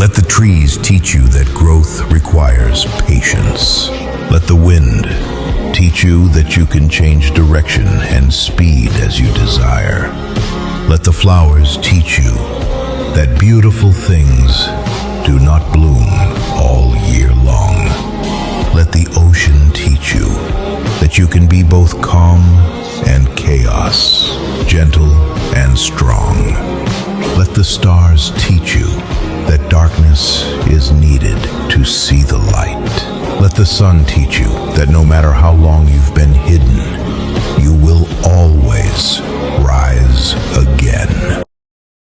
Let the trees teach you that growth requires patience. Let the wind teach you that you can change direction and speed as you desire. Let the flowers teach you that beautiful things do not bloom all year long. Let the ocean teach you that you can be both calm and chaos, gentle and strong. Let the stars teach you that darkness is needed to see the light. Let the sun teach you that no matter how long you've been hidden, you will always rise again.